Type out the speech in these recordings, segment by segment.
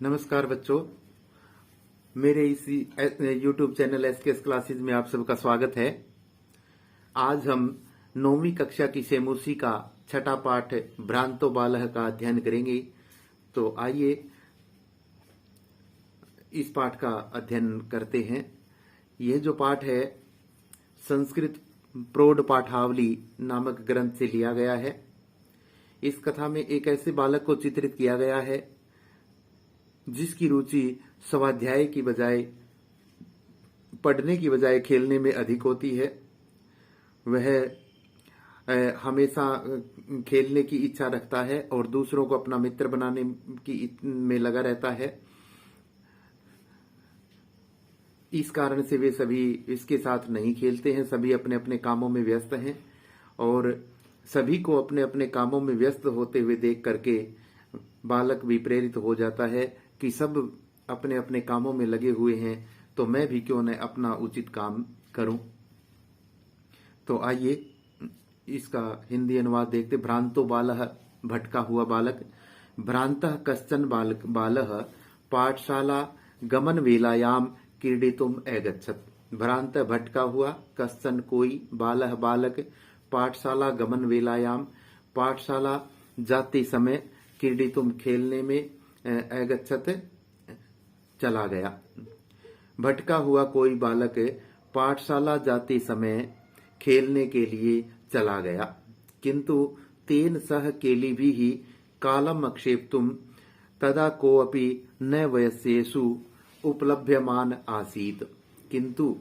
नमस्कार बच्चों, मेरे इसी YouTube चैनल SKS क्लासेस में आप सबका स्वागत है। आज हम 9वीं कक्षा की सेमुसी का छठा पाठ भ्रांतो बालः का अध्ययन करेंगे। तो आइए इस पाठ का अध्ययन करते हैं। यह जो पाठ है संस्कृत प्रौढ़ पाठावली नामक ग्रंथ से लिया गया है। इस कथा में एक ऐसे बालक को चित्रित किया गया है जिसकी रुचि स्वाध्याय की बजाय पढ़ने की बजाय खेलने में अधिक होती है। वह हमेशा खेलने की इच्छा रखता है और दूसरों को अपना मित्र बनाने की में लगा रहता है। इस कारण से वे सभी इसके साथ नहीं खेलते हैं। सभी अपने अपने कामों में व्यस्त हैं और सभी को अपने अपने कामों में व्यस्त होते हुए देख करके बालक भी प्रेरित हो जाता है कि सब अपने अपने कामों में लगे हुए हैं, तो मैं भी क्यों न अपना उचित काम करूं। तो आइए इसका हिंदी अनुवाद देखते। भ्रांतो बालः, भटका हुआ बालक। भ्रांतः कश्चन बालः पाठशाला गमन वेलायाम क्रीडितुम अगच्छत्। भ्रांत भटका हुआ, कश्चन कोई, बालः बालक, पाठशाला गमन वेलायाम पाठशाला जाते समय, क्रीडितुम खेलने में, अगच्छत् चला गया। भटका हुआ कोई बालक पाठशाला जाते समय खेलने के लिए चला गया, किंतु तेन सह केलिभिः कालम अक्षेप्तुम तदा कोऽपि न वयस्येषु उपलभ्यमान आसीत। किंतु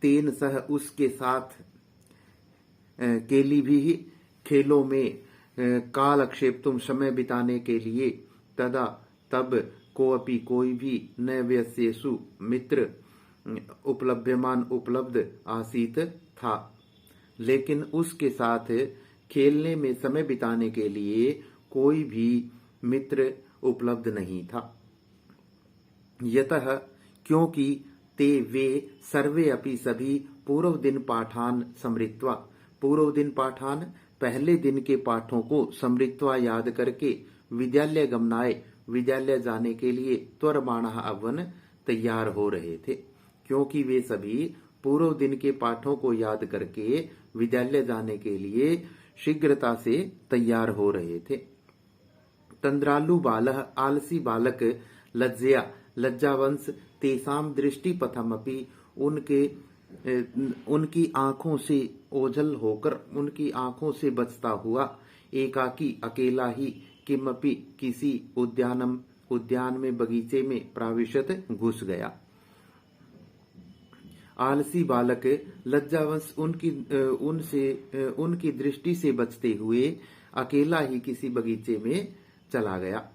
तेन सह उसके साथ केलिभिः खेलों में काल अक्षेप्तुम समय बिताने के लिए, तदा तब, कोअपि कोई भी, न वयस्येषु मित्र, उपलभ्यमान उपलब्ध, आसीत था, लेकिन उसके साथ खेलने में समय बिताने के लिए कोई भी मित्र उपलब्ध नहीं था। यतः क्योंकि ते वे सर्वे अपि सभी पूर्व दिन पाठान समृत्वा, पूर्व दिन पाठान पहले दिन के पाठों को समृत्वा याद करके, विद्यालय गमनाय विद्यालय जाने के लिए, त्वरमाणः अवन तैयार हो रहे थे। क्योंकि वे सभी पूर्व दिन के पाठों को याद करके विद्यालय जाने के लिए शीघ्रता से तैयार हो रहे थे। तंद्रालु बालः, आलसी बालक, लज्जया लज्जावंश, तेसाम दृष्टिपथमपि, उनकी आंखों से ओझल होकर, उनकी आंखों से बचता हुआ, एकाकी अकेला ही, किमपि किसी उद्यान में, बगीचे में, प्राविशत घुस गया। आलसी बालक लज्जावश उनकी दृष्टि से बचते हुए अकेला ही किसी बगीचे में चला गया।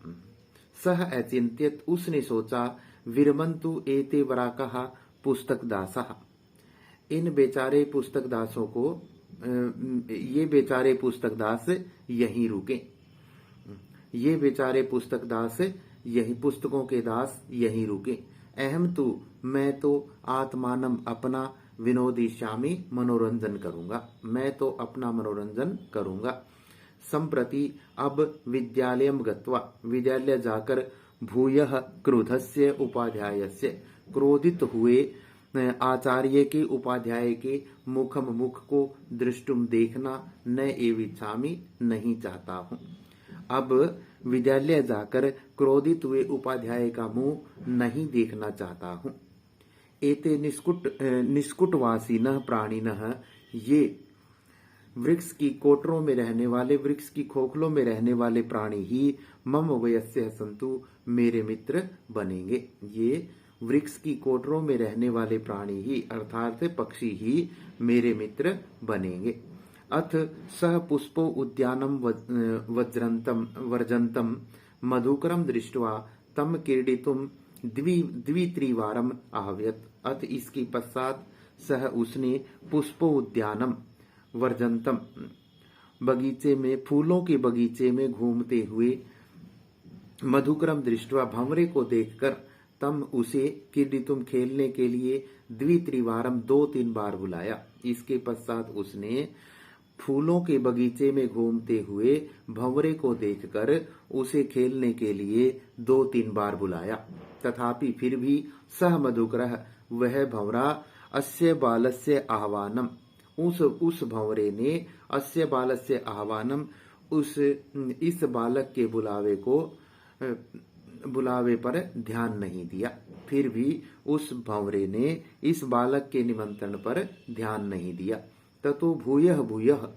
सह अचिंत्यत, उसने सोचा, विरमंतु एते वराकः पुस्तक दासः, इन बेचारे पुस्तक दासों को, ये बेचारे पुस्तक दास यहीं रुके, ये बेचारे पुस्तक दास यही, पुस्तकों के दास यहीं रुके। अहम तू, मैं तो, आत्मानम अपना, विनोदिष्यामि मनोरंजन करूंगा, मैं तो अपना मनोरंजन करूंगा। संप्रति अब विद्यालयम गत्वा, विद्यालय जाकर, भूयः क्रुधस्य उपाध्यायस्य, क्रोधित हुए आचार्य के, उपाध्याय के, मुखम मुख को, दृष्टुम देखना, न एविच्छामि नहीं चाहता हूं। अब विद्यालय जाकर क्रोधित हुए उपाध्याय का मुंह नहीं देखना चाहता हूं। एते निष्कुटवासिनः प्राणिनः, ये वृक्ष की कोटरों में रहने वाले, वृक्ष की खोखलों में रहने वाले प्राणी ही, मम वयस्य सन्तु, मेरे मित्र बनेंगे। ये वृक्ष की कोटरों में रहने वाले प्राणी ही, अर्थात पक्षी ही, मेरे मित्र बनेंगे। अथ सह पुष्पो उद्यानम वर्जन्तम मधुकरम दृष्ट्वा तम क्रीडितुम द्वित्रिवारम आह्वयत्। अथ इसके पश्चात सह उसने पुष्पो उद्यानम वर्जन्तम, बगीचे में, फूलों के बगीचे में घूमते हुए, मधुकरम दृष्ट्वा, भंवरे को देखकर, तम उसे, क्रीडितुम खेलने के लिए, द्वित्रिवारम 2-3 बार बुलाया। इसके पश्चात उसने फूलों के बगीचे में घूमते हुए भंवरे को देखकर उसे खेलने के लिए 2-3 बार बुलाया, तथापि फिर भी सह मधुकरः वह भंवरा अस्य बालस्य आह्वानम उस भंवरे ने अस्य बालस्य आह्वानम इस बालक के बुलावे पर ध्यान नहीं दिया। फिर भी उस भंवरे ने इस बालक के निमंत्रण पर ध्यान नहीं दिया। ततो भूयः भूयः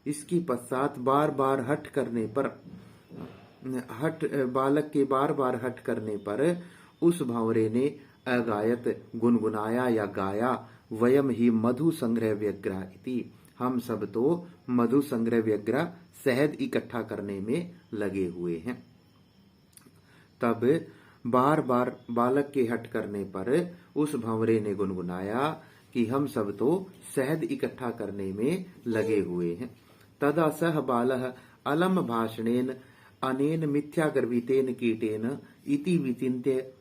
इसकी पश्चात बार बार बालक के बार बार हट करने पर उस भंवरे ने अगायत गुनगुनाया या गाया, वयम ही मधु संग्रह व्यग्रह इति, हम सब तो मधु संग्रह व्यग्रह शहद इकट्ठा करने में लगे हुए हैं। तब बार बार बालक के हट करने पर उस भंवरे ने गुनगुनाया कि हम सब तो शहद इकट्ठा करने में लगे हुए हैं। तदा सह बालः अलम भाषणेन अनेन मिथ्यागर्वितेन कीटेन इति विचिन्त्य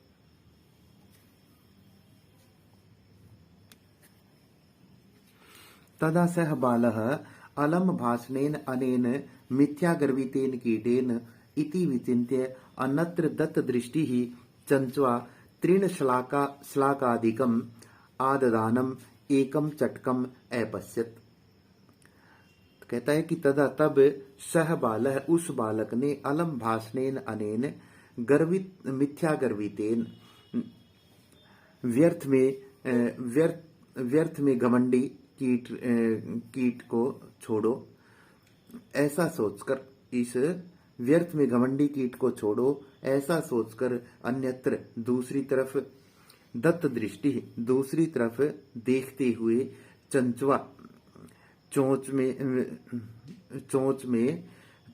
तदा सह बालः अलम भाषणेन अनेन मिथ्यागर्वितेन कीटेन इति विचिन्त्य अन्यत्र दत्त दृष्टिः चञ्च्वा श्लाकादिकम् आददानम एकम चटकम अपश्यत। कहता है कि तदा तब सह बालः उस बालक ने अलम भाषणेन अनेन गर्वित मिथ्या गर्वितेन व्यर्थ में घमंडी कीट को छोड़ो, ऐसा सोचकर इस व्यर्थ में घमंडी कीट को छोड़ो ऐसा सोचकर अन्यत्र दूसरी तरफ दत्त दृष्टि दूसरी तरफ देखते हुए चंचवा चोंच में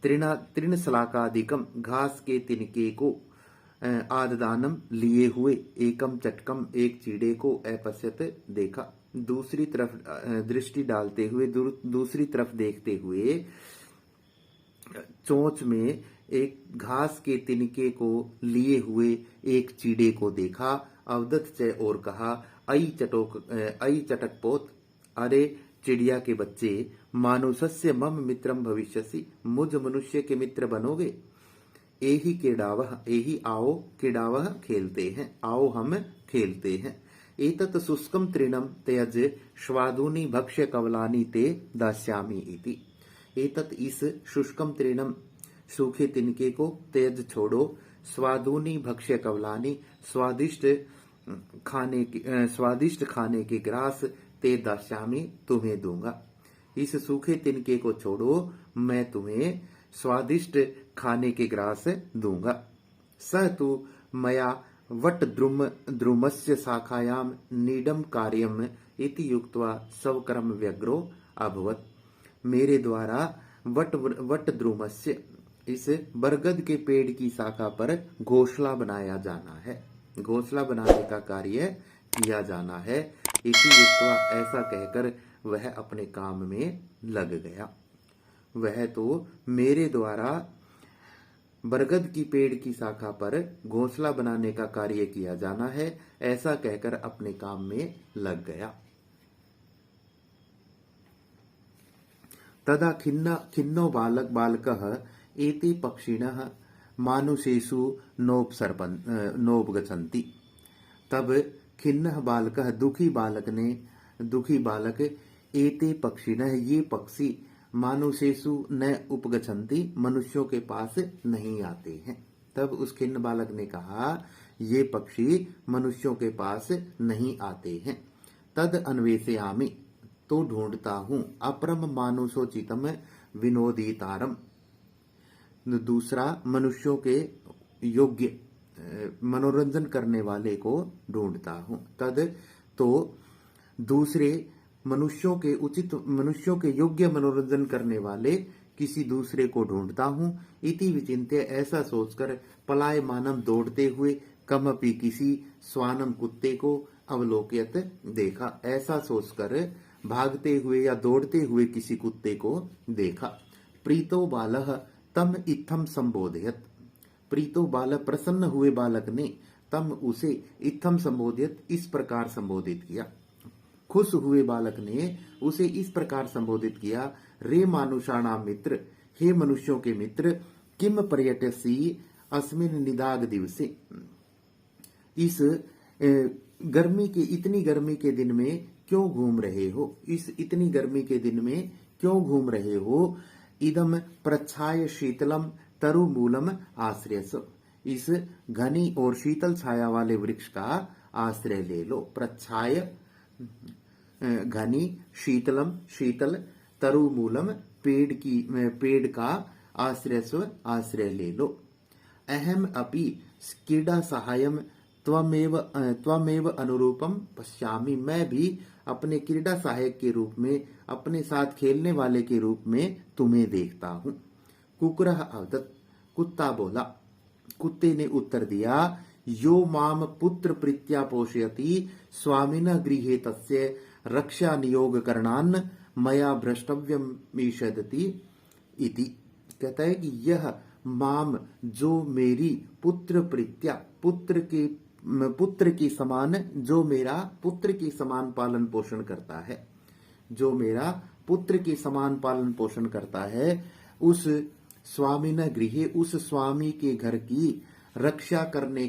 तृण शलाकादिकम घास के तिनके को आददानम लिए हुए एकम चटकम एक चीड़े को अपश्यत देखा, दूसरी तरफ दृष्टि डालते हुए दूसरी तरफ देखते हुए चोंच में एक घास के तिनके को लिए हुए एक चीड़े को देखा। अवदत च और कहा, आई चटकपोत, अरे चिड़िया के बच्चे, मानुषस्य मम मित्रम भविष्यसि, मुझ मनुष्य के मित्र बनोगे। एही केडावह, एही आओ, केडावह खेलते हैं, आओ हम खेलते हैं। एतत् शुष्कम तृणम त्यज स्वादूनि भक्ष्य कवलानि ते दास्यामि इति। एतत् इस शुष्कम तृणम सूखे तिनके को त्यज छोड़ो, स्वादूनि भक्ष्य कवलानि स्वादिष्ट खाने के ग्रास ते दास्यामि तुम्हें दूंगा। इस सूखे तिनके को छोड़ो, मैं तुम्हें स्वादिष्ट खाने के ग्रास दूंगा। स तु मया वट द्रुमस्य शाखायाम नीडम कार्यम इति युक्त्वा स्वकर्म व्यग्रो अभवत। मेरे द्वारा वट द्रुमस्य इस बरगद के पेड़ की शाखा पर घोंसला बनाया जाना है, घोंसला बनाने का कार्य किया जाना है। इति युक्त्वा ऐसा कहकर वह अपने काम में लग गया। वह तो मेरे द्वारा बरगद की पेड़ की शाखा पर घोंसला बनाने का कार्य किया जाना है, ऐसा कहकर अपने काम में लग गया। तदा खिन्नो बालकः एते पक्षिणः मानुषेषु नोपगच्छन्ति। तब खिन्नः बालकः दुखी बालक एते पक्षिणः ये पक्षी मानुषेषु न उपगच्छन्ति मनुष्यों के पास नहीं आते हैं। तब उस खिन्न बालक ने कहा, ये पक्षी मनुष्यों के पास नहीं आते हैं। तद अन्वेषयामि, तो ढूंढता हूं, अपरम मानुषोचितम विनोदितारम, दूसरा मनुष्यों के योग्य मनोरंजन करने वाले को ढूंढता हूं। तद तो दूसरे मनुष्यों के योग्य मनोरंजन करने वाले किसी दूसरे को ढूंढता हूं। इति विचिन्त्य ऐसा सोचकर पलायमानम दौड़ते हुए कमपि किसी स्वानम कुत्ते को अवलोकयत देखा, ऐसा सोचकर भागते हुए या दौड़ते हुए किसी कुत्ते को देखा। प्रीतो बालः तम इत्थम संबोधयत, प्रीतो बालक प्रसन्न हुए बालक ने तम उसे इत्थम संबोधित इस प्रकार संबोधित किया। खुश हुए बालक ने उसे इस प्रकार संबोधित किया, रे मानुषाणाम मित्र, हे मनुष्यों के मित्र, किम पर्यटसी अस्मिन निदाग दिवसे, इस गर्मी के इतनी गर्मी के दिन में क्यों घूम रहे हो, इस इतनी गर्मी के दिन में क्यों घूम रहे हो। इदम प्रच्छाय शीतलम तरुमूलम आश्रयस, इस घनी और शीतल छाया वाले वृक्ष का आश्रय ले लो। प्रच्छाय घनी, शीतलम शीतल, तरुमूलम पेड़ का आश्रय ले लो। अहम अपि क्रीडा सहायम त्वमेव अनुरूपम पश्यामि, मैं भी अपने क्रीडा सहायक के रूप में, अपने साथ खेलने वाले के रूप में तुम्हें देखता हूं। कुकुरः अवदत्, कुत्ता बोला। कुत्ते ने उत्तर दिया, यो माम पुत्र प्रीत्या पोषयति स्वामिनः गृहे तस्य रक्षा नियोग करणान मया भ्रष्टव्यम ईषदति इति। कहता है कि यह माम, जो मेरी पुत्र प्रीत्या, पुत्र के समान, जो मेरा पुत्र के समान पालन पोषण करता है, जो मेरा पुत्र के समान पालन पोषण करता है, उस स्वामिनः गृहे, उस स्वामी के घर की रक्षा करने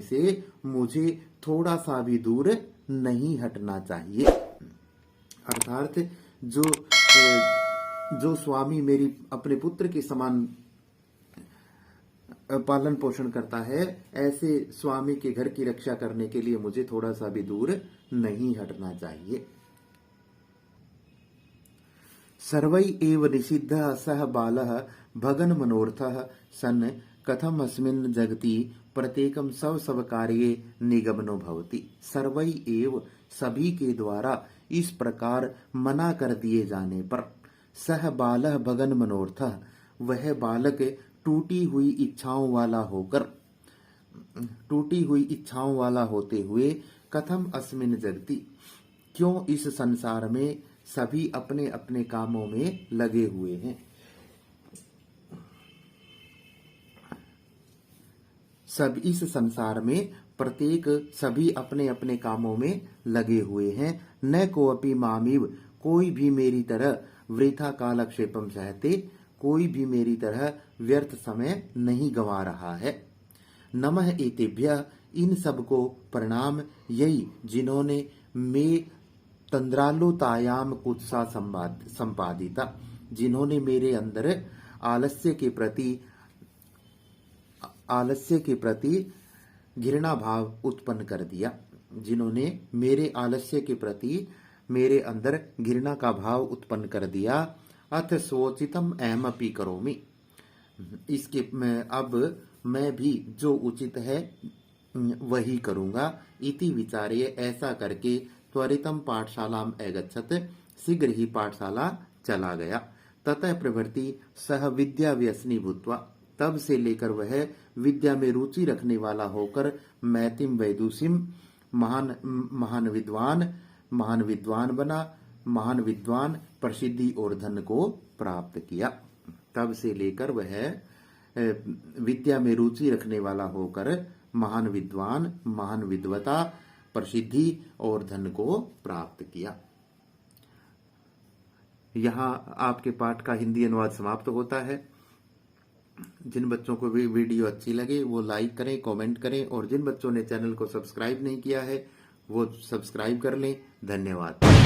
से मुझे थोड़ा सा भी दूर नहीं हटना चाहिए। अर्थात जो स्वामी मेरी अपने पुत्र के समान पालन पोषण करता है, ऐसे स्वामी के घर की रक्षा करने के लिए मुझे थोड़ा सा भी दूर नहीं हटना चाहिए। सर्वै एव निषिद्धः सः बालः भगन मनोर्थः सन् कथम अस्मिन् जगति प्रत्येकम सब कार्ये निगमनो भवति। सर्वै एव, सभी के द्वारा इस प्रकार मना कर दिए जाने पर, सह बालः भगन मनोर्थः, वह बालक टूटी हुई इच्छाओं वाला होते हुए, कथम अस्मिन जगति, क्यों इस संसार में सभी अपने अपने कामों में लगे हुए हैं। सब इस संसार में प्रत्येक सभी अपने अपने कामों में लगे हुए हैं। न कोऽपि मामिव, कोई भी मेरी तरह वृथा कालक्षेपम सहते, कोई भी मेरी तरह व्यर्थ समय नहीं गंवा रहा है। नमः एतेभ्यः, इन सबको प्रणाम, यही जिन्होंने मे तंद्रालुतायाम कुत्सा संपादिता, जिन्होंने मेरे अंदर आलस्य के प्रति घृणा भाव उत्पन्न कर दिया, जिन्होंने मेरे आलस्य के प्रति मेरे अंदर घृणा का भाव उत्पन्न कर दिया। अथ स्वोचितम अहमपि करोमि, इसके अब मैं भी जो उचित है वही करूंगा। इति विचार्य, ऐसा करके त्वरितम पाठशालाम अगच्छत, शीघ्र ही पाठशाला चला गया। ततः प्रवृत्ति सह विद्या व्यसनी भूत्वा, तब से लेकर वह विद्या में रुचि रखने वाला होकर मैतिम वैदुषिम महान विद्वान बना। महान विद्वान, प्रसिद्धि और धन को प्राप्त किया। तब से लेकर वह विद्या में रुचि रखने वाला होकर महान विद्वान, महान विद्वता, प्रसिद्धि और धन को प्राप्त किया। यहाँ आपके पाठ का हिंदी अनुवाद समाप्त होता है। जिन बच्चों को भी वीडियो अच्छी लगे वो लाइक करें, कमेंट करें, और जिन बच्चों ने चैनल को सब्सक्राइब नहीं किया है वो सब्सक्राइब कर लें। धन्यवाद।